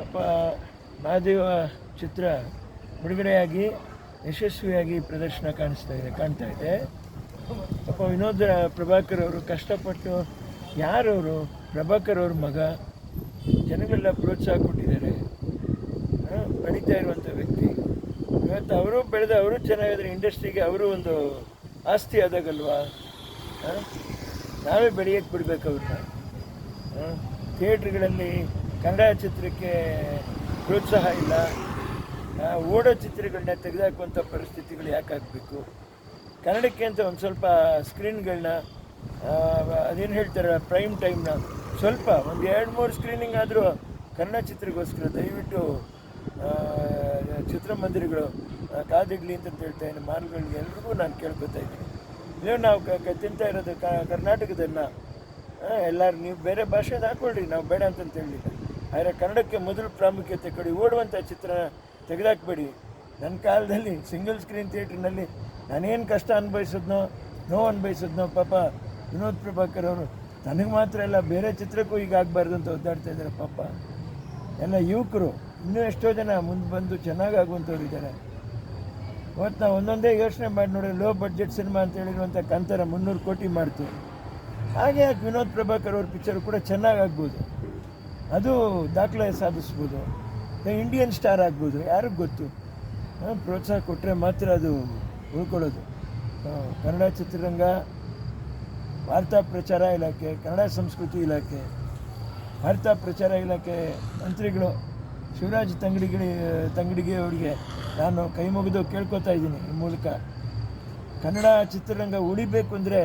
ಪಾಪ ಮಹಾದೇವ ಚಿತ್ರ ಬಿಡುಗಡೆಯಾಗಿ ಯಶಸ್ವಿಯಾಗಿ ಪ್ರದರ್ಶನ ಕಾಣ್ತಾ ಇದೆ. ಪಾಪ ವಿನೋದ್ ಪ್ರಭಾಕರ್ ಅವರು ಕಷ್ಟಪಟ್ಟು, ಯಾರವರು ಪ್ರಭಾಕರ್ ಅವ್ರ ಮಗ, ಜನಗಳೆಲ್ಲ ಪ್ರೋತ್ಸಾಹ ಕೊಟ್ಟಿದ್ದಾರೆ. ಬೆಳೀತಾ ಇರುವಂಥ ವ್ಯಕ್ತಿ. ಇವತ್ತು ಅವರು ಬೆಳೆದ, ಅವರು ಚೆನ್ನಾಗಿದ್ರೆ ಇಂಡಸ್ಟ್ರಿಗೆ ಅವರು ಒಂದು ಆಸ್ತಿ ಆದಾಗಲ್ವಾ. ನಾವೇ ಬೆಳೆಯೋಕ್ಕೆ ಬಿಡ್ಬೇಕು ಅವ್ರನ್ನ. ಥಿಯೇಟ್ರ್ಗಳಲ್ಲಿ ಕನ್ನಡ ಚಿತ್ರಕ್ಕೆ ಪ್ರೋತ್ಸಾಹ ಇಲ್ಲ, ಓಡೋ ಚಿತ್ರಗಳನ್ನ ತೆಗೆದುಹಾಕುವಂಥ ಪರಿಸ್ಥಿತಿಗಳು ಯಾಕೆ ಆಗಬೇಕು? ಕನ್ನಡಕ್ಕೆ ಅಂತ ಒಂದು ಸ್ವಲ್ಪ ಸ್ಕ್ರೀನ್ಗಳನ್ನ, ಅದೇನು ಹೇಳ್ತಾರೆ ಪ್ರೈಮ್ ಟೈಮ್ನ, ಸ್ವಲ್ಪ ಒಂದು 2-3 ಸ್ಕ್ರೀನಿಂಗ್ ಆದರೂ ಕನ್ನಡ ಚಿತ್ರಗೋಸ್ಕರ ದಯವಿಟ್ಟು ಚಿತ್ರಮಂದಿರಗಳು ಕಾದಿಡ್ಲಿ ಅಂತ ಹೇಳ್ತಾ ಇದ್ದೀನಿ. ಮಾಲ್ಗಳಿಗೆ ಎಲ್ರಿಗೂ ನಾನು ಕೇಳ್ಕೊತಾ ಇದ್ದೀನಿ. ನೀವು ನಾವು ತಿಂತಾ ಇರೋದು ಕರ್ನಾಟಕದನ್ನು, ಎಲ್ಲರೂ ನೀವು ಬೇರೆ ಭಾಷೆದು ಹಾಕ್ಕೊಳ್ರಿ, ನಾವು ಬೇಡ ಅಂತಂತ ಹೇಳಲಿಲ್ಲ. ಆದರೆ ಕನ್ನಡಕ್ಕೆ ಮೊದಲು ಪ್ರಾಮುಖ್ಯತೆ ಕೊಡಿ. ಓಡುವಂಥ ಚಿತ್ರ ತೆಗೆದಾಕ್ಬೇಡಿ. ನನ್ನ ಕಾಲದಲ್ಲಿ ಸಿಂಗಲ್ ಸ್ಕ್ರೀನ್ ಥಿಯೇಟ್ರ್ನಲ್ಲಿ ನಾನೇನು ಕಷ್ಟ ಅನುಭವಿಸಿದ್ನೋ, ನೋವು ಅನುಭವಿಸಿದ್ನೋ, ಪಾಪ ವಿನೋದ್ ಪ್ರಭಾಕರ್ ಅವರು ನನಗೆ ಮಾತ್ರ ಎಲ್ಲ ಬೇರೆ ಚಿತ್ರಕ್ಕೂ ಈಗ ಆಗಬಾರ್ದು ಅಂತ ಒದ್ದಾಡ್ತಾ ಇದ್ದಾರೆ. ಪಾಪ ಎಲ್ಲ ಯುವಕರು ಇನ್ನೂ ಎಷ್ಟೋ ಜನ ಮುಂದೆ ಬಂದು ಚೆನ್ನಾಗಾಗುವಂಥವ್ರು ಇದ್ದಾರೆ. ಇವತ್ತು ನಾವು ಒಂದೊಂದೇ ಯೋಚನೆ ಮಾಡಿ ನೋಡಿ, ಲೋ ಬಡ್ಜೆಟ್ ಸಿನಿಮಾ ಅಂತ ಹೇಳಿರುವಂಥ ಕಾಂತಾರ 300 ಕೋಟಿ ಮಾಡ್ತು. ಹಾಗೆ ವಿನೋದ್ ಪ್ರಭಾಕರ್ ಅವ್ರ ಪಿಕ್ಚರು ಕೂಡ ಚೆನ್ನಾಗಾಗ್ಬೋದು, ಅದು ದಾಖಲೆ ಸಾಧಿಸ್ಬೋದು, ಇಂಡಿಯನ್ ಸ್ಟಾರ್ ಆಗ್ಬೋದು, ಯಾರಿಗೆ ಗೊತ್ತು. ಪ್ರೋತ್ಸಾಹ ಕೊಟ್ಟರೆ ಮಾತ್ರ ಅದು ಉಳ್ಕೊಳ್ಳೋದು. ಕನ್ನಡ ಚಿತ್ರರಂಗ, ವಾರ್ತಾ ಪ್ರಚಾರ ಇಲಾಖೆ, ಕನ್ನಡ ಸಂಸ್ಕೃತಿ ಇಲಾಖೆ, ವಾರ್ತಾ ಪ್ರಚಾರ ಇಲಾಖೆ ಮಂತ್ರಿಗಳು ಶಿವರಾಜ್ ತಂಗಡಿಗೆ ಅವರಿಗೆ ನಾನು ಕೈ ಮುಗಿದು ಕೇಳ್ಕೊತಾ ಇದ್ದೀನಿ ಈ ಮೂಲಕ. ಕನ್ನಡ ಚಿತ್ರರಂಗ ಉಳಿಬೇಕು ಅಂದರೆ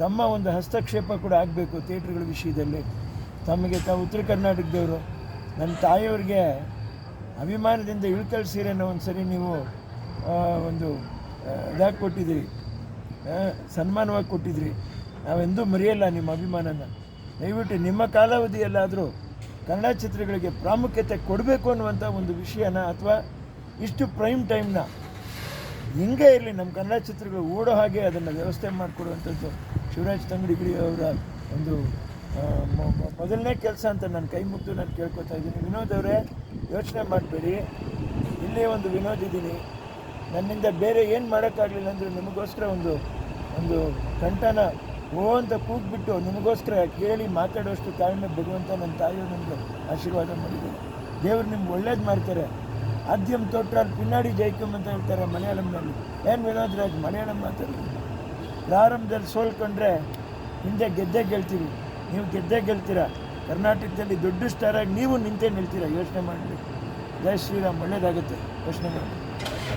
ತಮ್ಮ ಒಂದು ಹಸ್ತಕ್ಷೇಪ ಕೂಡ ಆಗಬೇಕು ಥಿಯೇಟ್ರ್ಗಳ ವಿಷಯದಲ್ಲಿ. ತಮಗೆ ತಾವು ಉತ್ತರ ಕರ್ನಾಟಕದವರು, ನನ್ನ ತಾಯಿಯವ್ರಿಗೆ ಅಭಿಮಾನದಿಂದ ಇಳ್ಕಲ್ ಸೀರೆನ ಒಂದು ಸರಿ ನೀವು ಒಂದು ಇದಾಗಿ ಕೊಟ್ಟಿದ್ರಿ, ಸನ್ಮಾನವಾಗಿ ಕೊಟ್ಟಿದ್ರಿ. ನಾವೆಂದೂ ಮರೆಯಲ್ಲ ನಿಮ್ಮ ಅಭಿಮಾನನ. ದಯವಿಟ್ಟು ನಿಮ್ಮ ಕಾಲಾವಧಿಯಲ್ಲಾದರೂ ಕನ್ನಡ ಚಿತ್ರಗಳಿಗೆ ಪ್ರಾಮುಖ್ಯತೆ ಕೊಡಬೇಕು ಅನ್ನುವಂಥ ಒಂದು ವಿಷಯನ, ಅಥವಾ ಇಷ್ಟು ಪ್ರೈಮ್ ಟೈಮ್ನ ಹಿಂಗೆ ಇರಲಿ ನಮ್ಮ ಕನ್ನಡ ಚಿತ್ರಗಳು ಓಡೋ ಹಾಗೆ ಅದನ್ನು ವ್ಯವಸ್ಥೆ ಮಾಡಿಕೊಡುವಂಥದ್ದು ಶಿವರಾಜ್ ತಂಗಡಿಗಿರಿ ಅವರ ಒಂದು ಮೊದಲನೇ ಕೆಲಸ ಅಂತ ನಾನು ಕೈ ಮುಗಿದು ನಾನು ಕೇಳ್ಕೊತಾ ಇದ್ದೀನಿ. ವಿನೋದ್ ಅವರೇ, ಯೋಚನೆ ಮಾಡಬೇಡಿ, ಇಲ್ಲೇ ಒಂದು ವಿನೋದ್ ಇದ್ದೀನಿ, ನನ್ನಿಂದ ಬೇರೆ ಏನು ಮಾಡೋಕ್ಕಾಗಲಿಲ್ಲ ಅಂದರೆ ನಿಮಗೋಸ್ಕರ ಒಂದು ಕಂಠನ ಅಂತ ಕೂಗ್ಬಿಟ್ಟು ನಿಮಗೋಸ್ಕರ ಕೇಳಿ ಮಾತಾಡೋಷ್ಟು ತಾಳ್ಮೆ ಭಗವಂತ ನನ್ನ ತಾಯಿಯವರು ನಿಮಗೆ ಆಶೀರ್ವಾದ ಮಾಡಿದ್ದಾರೆ. ದೇವರು ನಿಮ್ಗೆ ಒಳ್ಳೇದು ಮಾಡ್ತಾರೆ. ಆದ್ಯಂ ತೋಟ್ರಾಲ್ ಪಿನ್ನಾಡಿ ಜೈಕಮ್ ಅಂತ ಹೇಳ್ತಾರೆ ಮಲಯಾಳಂನಲ್ಲಿ. ಏನು ವಿನೋದ್ ರಾಜ್ ಮಲಯಾಳಂ ಮಾತಾಡ್ತೀವಿ. ಪ್ರಾರಂಭದಲ್ಲಿ ಸೋಲ್ಕೊಂಡ್ರೆ ಹಿಂದೆ ಗೆದ್ದೇ ಗೆಲ್ತೀವಿ. ನೀವು ಗೆದ್ದೇ ಗೆಲ್ತೀರಾ. ಕರ್ನಾಟಕದಲ್ಲಿ ದೊಡ್ಡ ಸ್ಟಾರಾಗಿ ನೀವು ನಿಂತೇ ನಿಲ್ತೀರಾ. ಯೋಚನೆ ಮಾಡಲಿ. ಜೈ ಶ್ರೀರಾಮ್. ಒಳ್ಳೇದಾಗುತ್ತೆ, ಯೋಚನೆ ಮಾಡಿ.